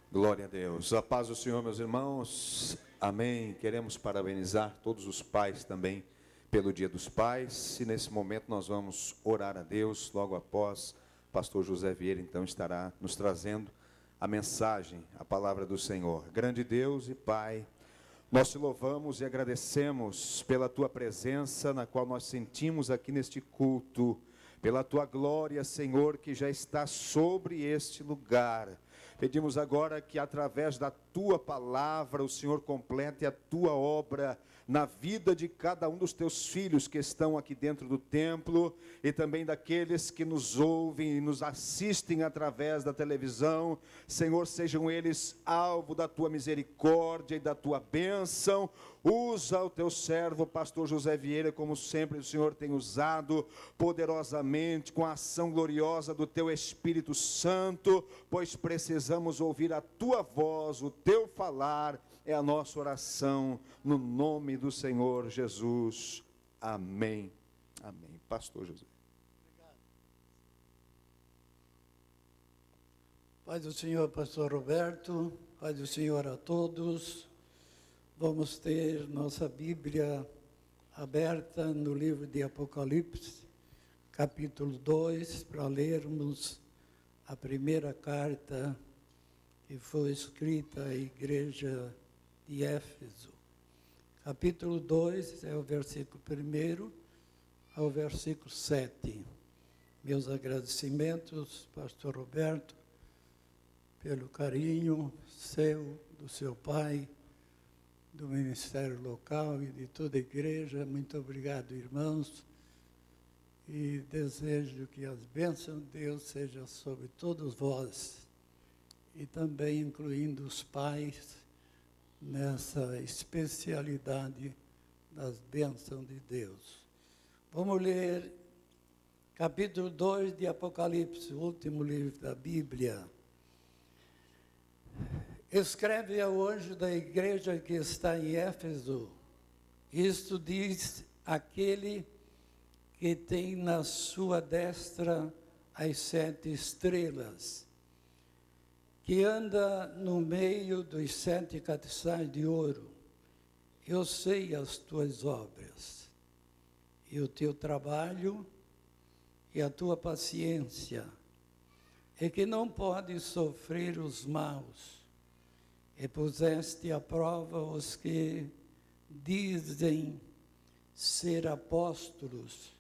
Glória a Deus. A paz do Senhor, meus irmãos. Amém. Queremos parabenizar todos os pais também pelo Dia dos Pais. E nesse momento nós vamos orar a Deus. Logo após, o pastor José Vieira então estará nos trazendo a mensagem, a palavra do Senhor. Grande Deus e Pai, nós te louvamos e agradecemos pela tua presença, na qual nós sentimos aqui neste culto, pela tua glória, Senhor, que já está sobre este lugar. Pedimos agora que através da tua palavra o Senhor complete a tua obra na vida de cada um dos teus filhos que estão aqui dentro do templo e também daqueles que nos ouvem e nos assistem através da televisão. Senhor, sejam eles alvo da tua misericórdia e da tua bênção. Usa o teu servo, pastor José Vieira, como sempre o Senhor tem usado, poderosamente, com a ação gloriosa do teu Espírito Santo, pois precisamos ouvir a tua voz, o teu falar, é a nossa oração, no nome do Senhor Jesus. Amém. Amém. Pastor José. Obrigado. Pai do Senhor, pastor Roberto, Pai do Senhor a todos. Vamos ter nossa Bíblia aberta no livro de Apocalipse, capítulo 2, para lermos a primeira carta que foi escrita à igreja de Éfeso. Capítulo 2 é o versículo 1 ao versículo 7. Meus agradecimentos, pastor Roberto, pelo carinho seu, do seu pai, do ministério local e de toda a igreja. Muito obrigado, irmãos, e desejo que as bênçãos de Deus sejam sobre todos vós, e também incluindo os pais, nessa especialidade das bênçãos de Deus. Vamos ler capítulo 2 de Apocalipse, o último livro da Bíblia. Escreve ao anjo da igreja que está em Éfeso: isto diz aquele que tem na sua destra as 7 estrelas, que anda no meio dos 7 castiçais de ouro. Eu sei as tuas obras, e o teu trabalho, e a tua paciência, e que não podes sofrer os maus, e puseste à prova os que dizem ser apóstolos,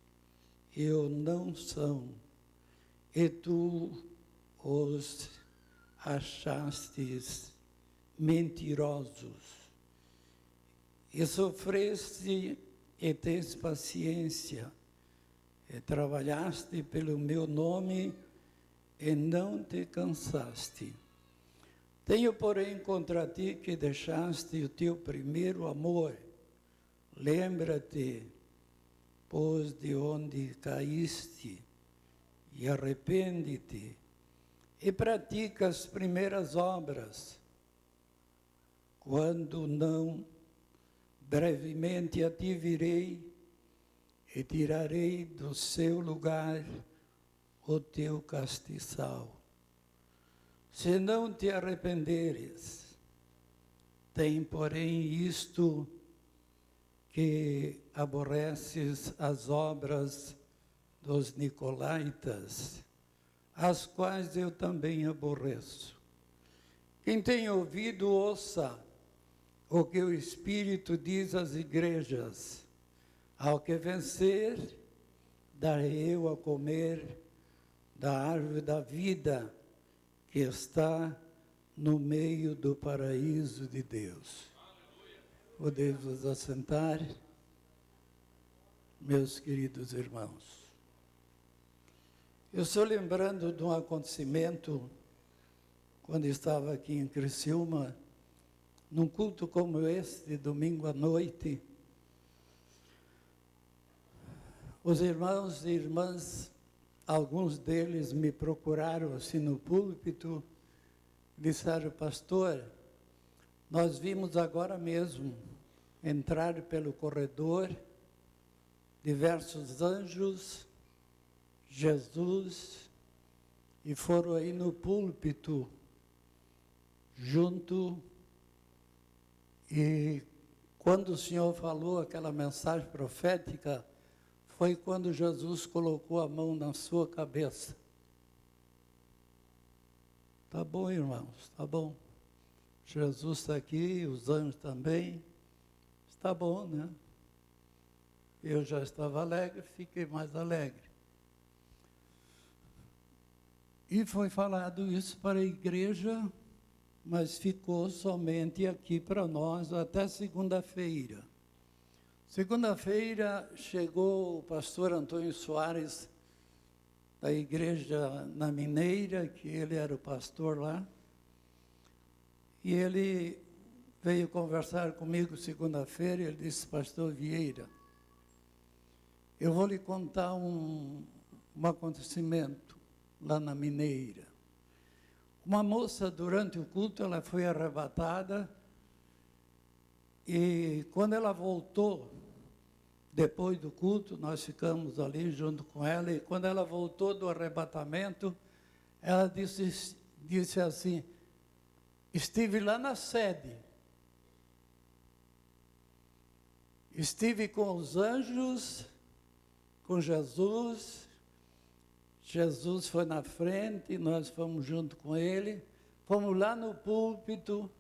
e o não são, e tu os achastes mentirosos, e sofreste e tens paciência, e trabalhaste pelo meu nome, e não te cansaste. Tenho, porém, contra ti que deixaste o teu primeiro amor. Lembra-te, pois, de onde caíste, e arrepende-te, e pratica as primeiras obras. Quando não, brevemente a ti virei, e tirarei do seu lugar o teu castiçal. Se não te arrependeres, tem, porém, isto, que aborreces as obras dos nicolaítas, as quais eu também aborreço. Quem tem ouvido, ouça o que o Espírito diz às igrejas. Ao que vencer, darei eu a comer da árvore da vida, que está no meio do paraíso de Deus. Podemos vos assentar, meus queridos irmãos. Eu estou lembrando de um acontecimento, quando estava aqui em Criciúma, num culto como esse, de domingo à noite. Os irmãos e irmãs, alguns deles me procuraram assim no púlpito, disseram: pastor, nós vimos agora mesmo entrar pelo corredor diversos anjos, Jesus, e foram aí no púlpito junto, e quando o Senhor falou aquela mensagem profética, foi quando Jesus colocou a mão na sua cabeça. Tá bom, irmãos, tá bom. Jesus está aqui, os anjos também. Está bom, né? Eu já estava alegre, fiquei mais alegre. E foi falado isso para a igreja, mas ficou somente aqui para nós até segunda-feira. Segunda-feira chegou o pastor Antônio Soares, da igreja na Mineira, que ele era o pastor lá, e ele veio conversar comigo segunda-feira, ele disse: pastor Vieira, eu vou lhe contar um acontecimento lá na Mineira. Uma moça, durante o culto, ela foi arrebatada, e quando ela voltou, depois do culto, nós ficamos ali junto com ela, e quando ela voltou do arrebatamento, ela disse assim: estive lá na sede, estive com os anjos, com Jesus, Jesus foi na frente, nós fomos junto com ele, fomos lá no púlpito,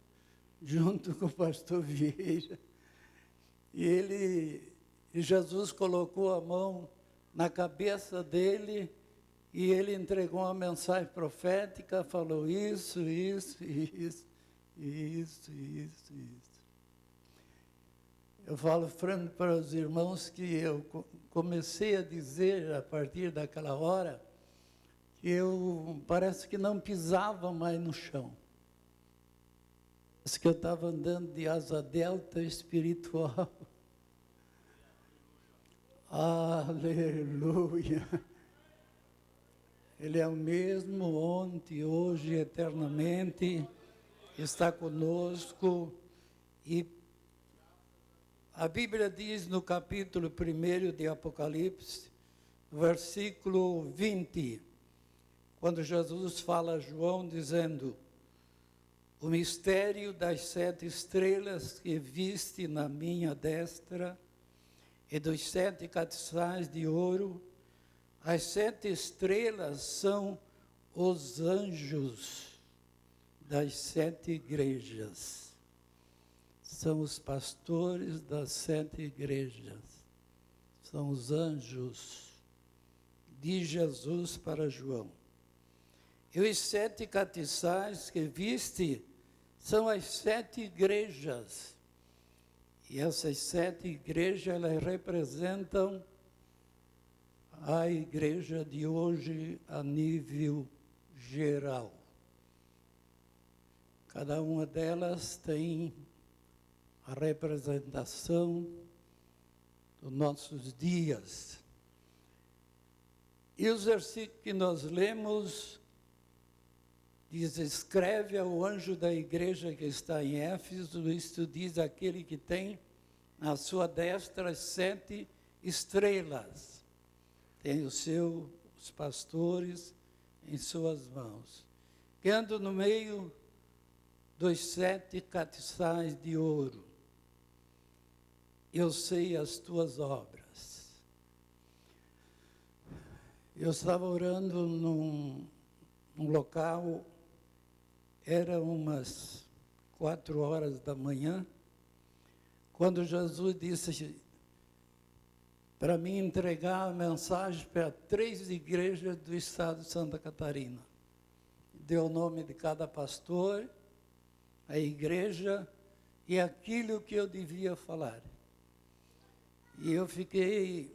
junto com o pastor Vieira, e Jesus colocou a mão na cabeça dele, e ele entregou uma mensagem profética, falou isso. Eu falo franco para os irmãos que eu comecei a dizer, a partir daquela hora, que eu parece que não pisava mais no chão. Parece que eu estava andando de asa delta espiritual. Aleluia! Ele é o mesmo ontem, hoje, eternamente, está conosco. E a Bíblia diz no capítulo 1 de Apocalipse, versículo 20, quando Jesus fala a João, dizendo: o mistério das 7 estrelas que viste na minha destra e dos 7 castiçais de ouro. As 7 estrelas são os anjos das 7 igrejas. São os pastores das 7 igrejas. São os anjos de Jesus para João. E os 7 castiçais que viste são as 7 igrejas. E essas 7 igrejas, elas representam a igreja de hoje a nível geral. Cada uma delas tem a representação dos nossos dias. E os versículos que nós lemos diz: escreve ao anjo da igreja que está em Éfeso, isto diz aquele que tem na sua destra as 7 estrelas. Tem os pastores em suas mãos, que andam no meio dos 7 castiçais de ouro. Eu sei as tuas obras. Eu estava orando num local, era umas 4 horas da manhã, quando Jesus disse para mim entregar a mensagem para 3 igrejas do estado de Santa Catarina. Deu o nome de cada pastor, a igreja e aquilo que eu devia falar. E eu fiquei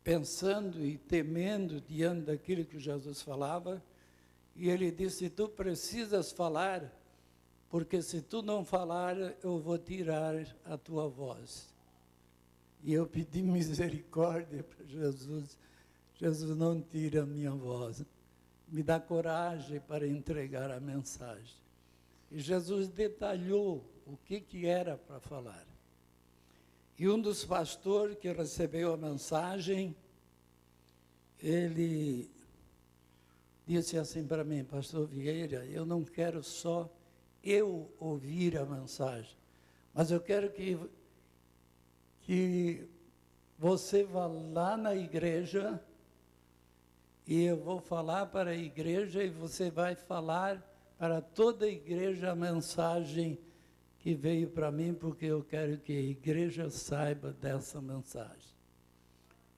pensando e temendo diante daquilo que Jesus falava, e ele disse: tu precisas falar, porque se tu não falar, eu vou tirar a tua voz. E eu pedi misericórdia para Jesus. Jesus, não tira a minha voz. Me dá coragem para entregar a mensagem. E Jesus detalhou o que era para falar. E um dos pastores que recebeu a mensagem, ele disse assim para mim: pastor Vieira, eu não quero só eu ouvir a mensagem, mas eu quero que você vá lá na igreja e eu vou falar para a igreja e você vai falar para toda a igreja a mensagem que veio para mim, porque eu quero que a igreja saiba dessa mensagem.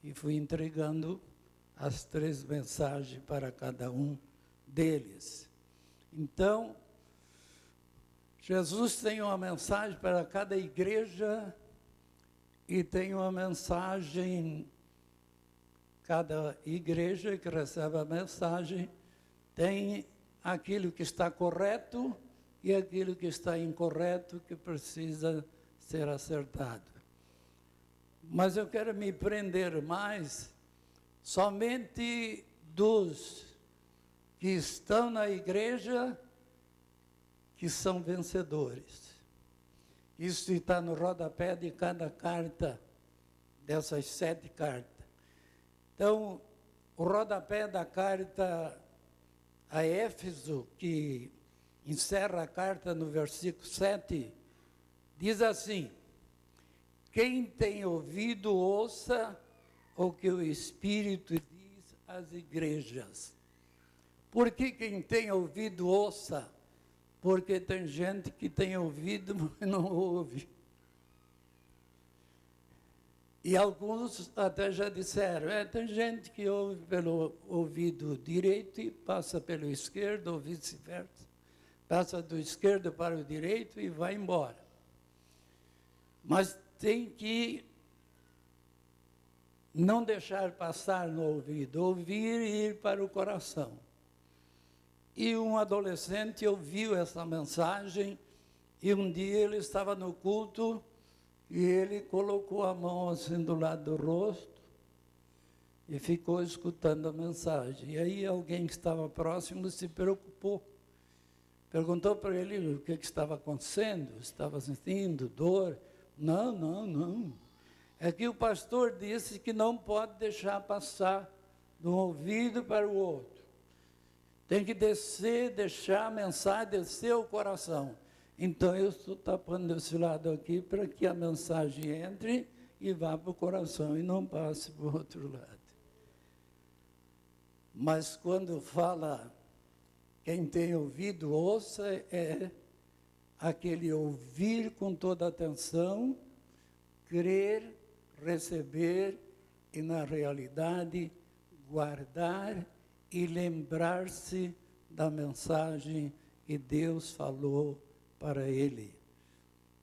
E fui entregando as 3 mensagens para cada um deles. Então, Jesus tem uma mensagem para cada igreja e tem uma mensagem, cada igreja que recebe a mensagem tem aquilo que está correto e aquilo que está incorreto, que precisa ser acertado. Mas eu quero me prender mais somente dos que estão na igreja, que são vencedores. Isso está no rodapé de cada carta, dessas 7 cartas. Então, o rodapé da carta a Éfeso, que encerra a carta no versículo 7, diz assim: quem tem ouvido, ouça o que o Espírito diz às igrejas. Por que quem tem ouvido, ouça? Porque tem gente que tem ouvido, mas não ouve. E alguns até já disseram, tem gente que ouve pelo ouvido direito e passa pelo esquerdo, ou vice-versa. Passa do esquerdo para o direito e vai embora. Mas tem que não deixar passar no ouvido, ouvir e ir para o coração. E um adolescente ouviu essa mensagem, e um dia ele estava no culto, e ele colocou a mão assim do lado do rosto, e ficou escutando a mensagem. E aí alguém que estava próximo se preocupou. Perguntou para ele o que estava acontecendo, estava sentindo dor. Não. É que o pastor disse que não pode deixar passar de um ouvido para o outro. Tem que deixar a mensagem descer ao coração. Então, eu estou tapando esse lado aqui para que a mensagem entre e vá para o coração e não passe para o outro lado. Mas quando fala, quem tem ouvido, ouça, é aquele ouvir com toda atenção, crer, receber e, na realidade, guardar e lembrar-se da mensagem que Deus falou para ele.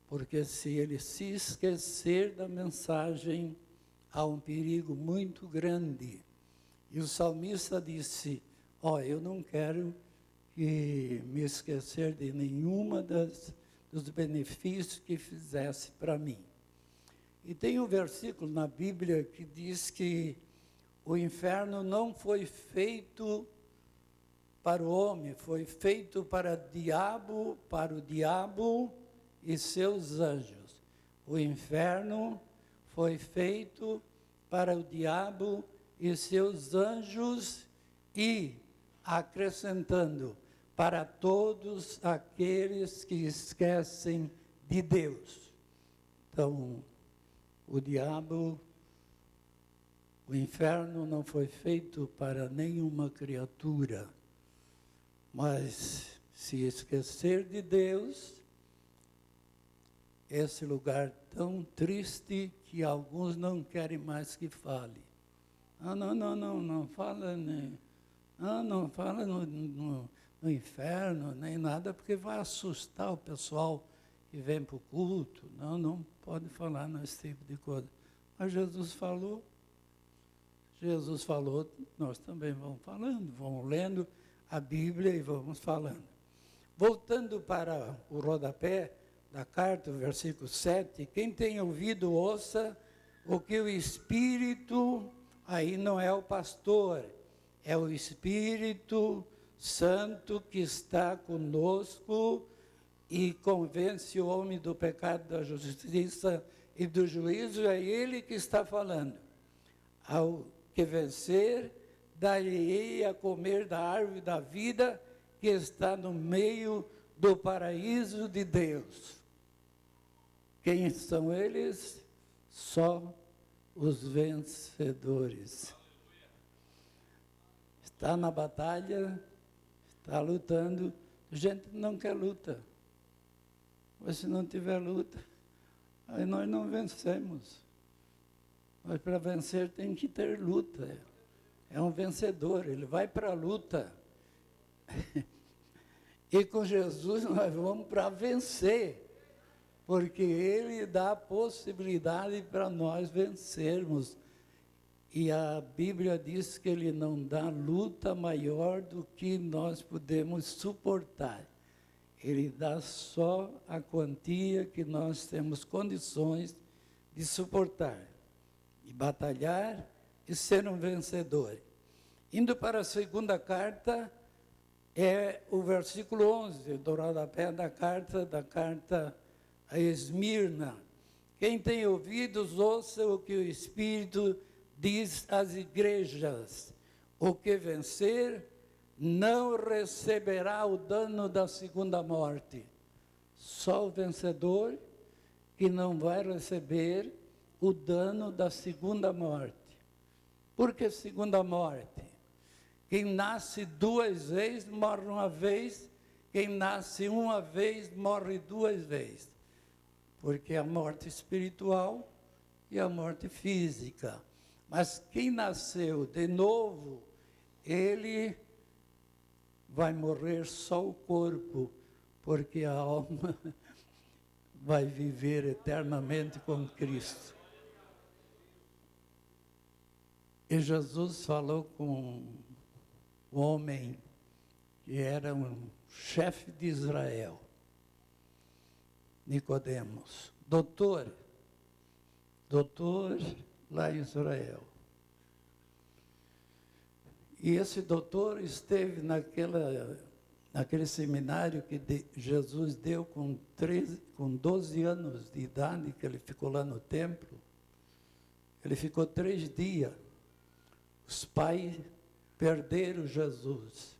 Porque se ele se esquecer da mensagem, há um perigo muito grande. E o salmista disse, eu não quero me esquecer de nenhuma dos benefícios que fizesse para mim. E tem um versículo na Bíblia que diz que o inferno não foi feito para o homem, foi feito para o diabo e seus anjos. O inferno foi feito para o diabo e seus anjos e, acrescentando, para todos aqueles que esquecem de Deus. Então, o diabo, o inferno não foi feito para nenhuma criatura, mas se esquecer de Deus, esse lugar tão triste que alguns não querem mais que fale. Não fala, né? Não fala no inferno, nem nada, porque vai assustar o pessoal que vem para o culto. Não pode falar nesse tipo de coisa. Mas Jesus falou, nós também vamos falando, vamos lendo a Bíblia e vamos falando. Voltando para o rodapé da carta, o versículo 7, quem tem ouvido, ouça o que o Espírito, aí não é o pastor, é o Espírito Santo que está conosco e convence o homem do pecado, da justiça e do juízo, é ele que está falando. Ao que vencer, dar-lhe-ei a comer da árvore da vida que está no meio do paraíso de Deus. Quem são eles? Só os vencedores. Está na batalha, está lutando. Gente não quer luta. Mas se não tiver luta, aí nós não vencemos. Mas para vencer tem que ter luta. É um vencedor, ele vai para a luta. E com Jesus nós vamos para vencer. Porque Ele dá a possibilidade para nós vencermos. E a Bíblia diz que Ele não dá luta maior do que nós podemos suportar. Ele dá só a quantia que nós temos condições de suportar, de batalhar e ser um vencedor. Indo para a segunda carta, é o versículo 11, do rodapé da carta a Esmirna. Quem tem ouvidos, ouça o que o Espírito diz às igrejas. O que vencer não receberá o dano da segunda morte. Só o vencedor que não vai receber o dano da segunda morte. Por que segunda morte? Quem nasce duas vezes, morre uma vez. Quem nasce uma vez, morre duas vezes. Porque a morte espiritual e a morte física. Mas quem nasceu de novo, ele vai morrer só o corpo, porque a alma vai viver eternamente com Cristo. E Jesus falou com um homem que era um chefe de Israel, Nicodemos, doutor lá em Israel. E esse doutor esteve naquele seminário que Jesus deu com 12 anos de idade, que ele ficou lá no templo. Ele ficou 3 dias. Os pais perderam Jesus,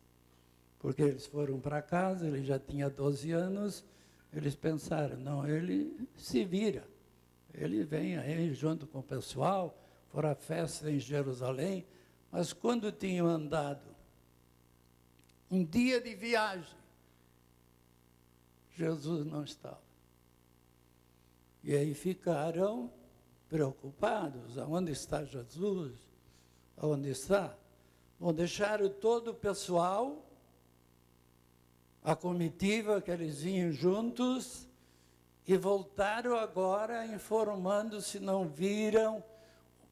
porque eles foram para casa, ele já tinha 12 anos, eles pensaram, não, ele se vira, ele vem aí junto com o pessoal, foram à festa em Jerusalém, mas quando tinham andado um dia de viagem, Jesus não estava. E aí ficaram preocupados, aonde está Jesus? Aonde está? Bom, deixaram todo o pessoal, a comitiva que eles vinham juntos, e voltaram agora informando se não viram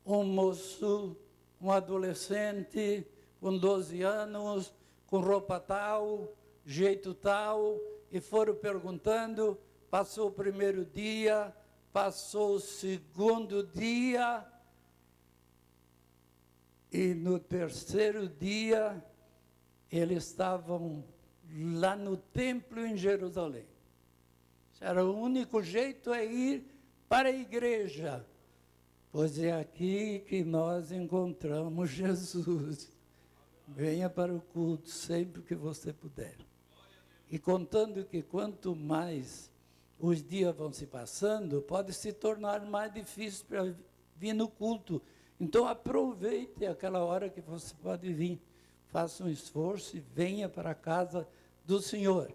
um moço, um adolescente com 12 anos, com roupa tal, jeito tal, e foram perguntando, passou o primeiro dia, passou o segundo dia, e no terceiro dia, eles estavam lá no templo em Jerusalém. Era o único jeito é ir para a igreja, pois é aqui que nós encontramos Jesus. Venha para o culto sempre que você puder. E contando que quanto mais os dias vão se passando, pode se tornar mais difícil para vir no culto. Então, aproveite aquela hora que você pode vir. Faça um esforço e venha para a casa do Senhor.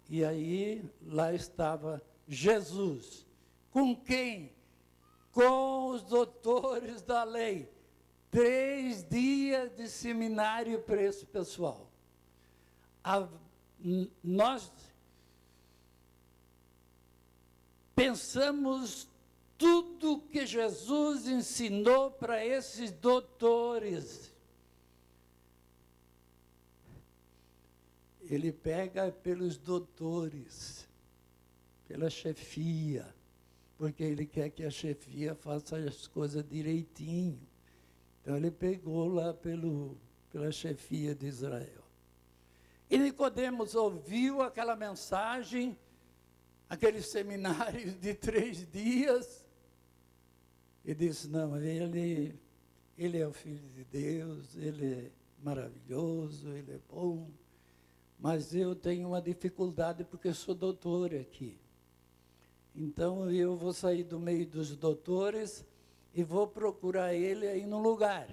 E aí, lá estava Jesus. Com quem? Com os doutores da lei. 3 dias de seminário para esse pessoal. Nós pensamos tudo que Jesus ensinou para esses doutores. Ele pega pelos doutores, pela chefia, porque ele quer que a chefia faça as coisas direitinho. Então, ele pegou lá pela chefia de Israel. E Nicodemos ouviu aquela mensagem, aquele seminário de 3 dias, e disse, não, ele é o Filho de Deus, ele maravilhoso, ele é bom, mas eu tenho uma dificuldade porque sou doutor aqui. Então eu vou sair do meio dos doutores e vou procurar ele aí no lugar.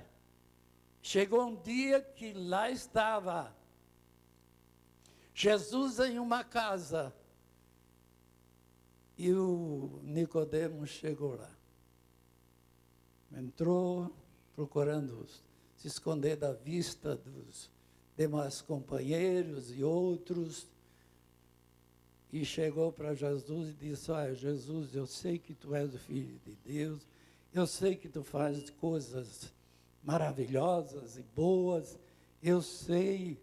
Chegou um dia que lá estava Jesus em uma casa e o Nicodemos chegou lá. Entrou procurando se esconder da vista dos demais companheiros e outros, e chegou para Jesus e disse: olha, Jesus, eu sei que tu és o Filho de Deus, eu sei que tu fazes coisas maravilhosas e boas, eu sei.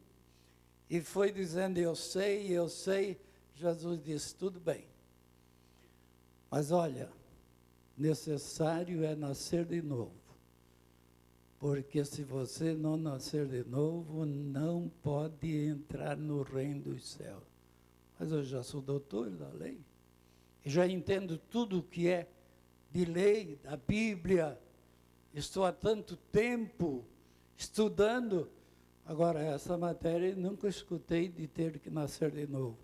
E foi dizendo: eu sei, eu sei. Jesus disse: tudo bem, mas olha, necessário é nascer de novo. Porque se você não nascer de novo, não pode entrar no reino dos céus. Mas eu já sou doutor da lei. E já entendo tudo o que é de lei, da Bíblia. Estou há tanto tempo estudando. Agora, essa matéria eu nunca escutei de ter que nascer de novo.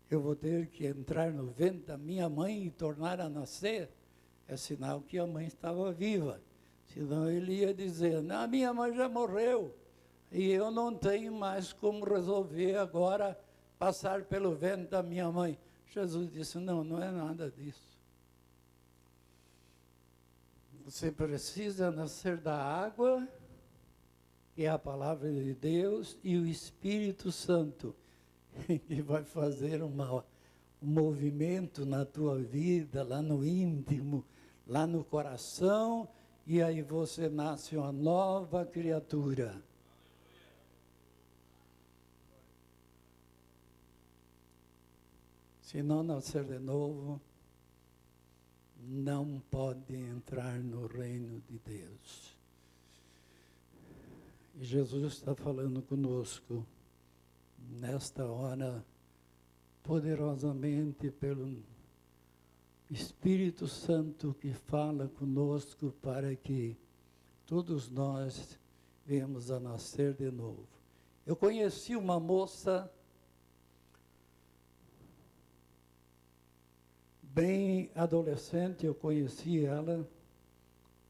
Eu vou ter que entrar no ventre da minha mãe e tornar a nascer. É sinal que a mãe estava viva. Senão ele ia dizer: não, a minha mãe já morreu. E eu não tenho mais como resolver agora passar pelo ventre da minha mãe. Jesus disse: não, não é nada disso. Você precisa nascer da água, que é a palavra de Deus, e o Espírito Santo, que vai fazer um movimento na tua vida, lá no íntimo, lá no coração, e aí você nasce uma nova criatura. Se não nascer de novo, não pode entrar no reino de Deus. E Jesus está falando conosco, nesta hora, poderosamente pelo Espírito Santo que fala conosco para que todos nós venhamos a nascer de novo. Eu conheci uma moça bem adolescente, eu conheci ela.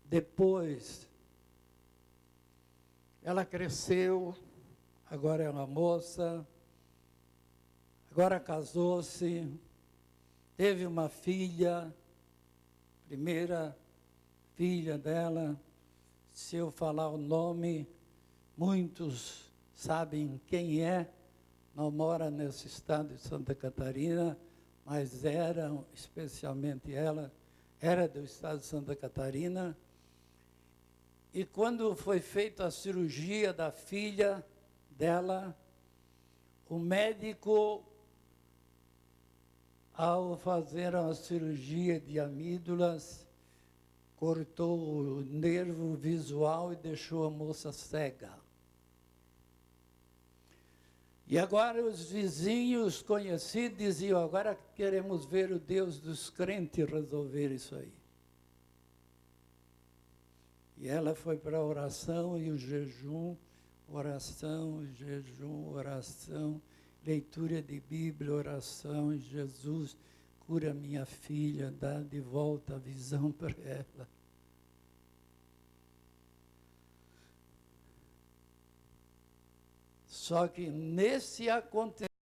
Depois, ela cresceu, agora é uma moça, agora casou-se, teve uma filha, primeira filha dela. Se eu falar o nome, muitos sabem quem é, não mora nesse estado de Santa Catarina, mas era, especialmente ela, era do estado de Santa Catarina. E quando foi feita a cirurgia da filha dela, o médico, ao fazer a cirurgia de amígdalas, cortou o nervo visual e deixou a moça cega. E agora os vizinhos conhecidos diziam: agora queremos ver o Deus dos crentes resolver isso aí. E ela foi para a oração e o jejum, oração, jejum, oração, leitura de Bíblia, oração. Jesus, cura minha filha, dá de volta a visão para ela. Só que nesse acontecimento,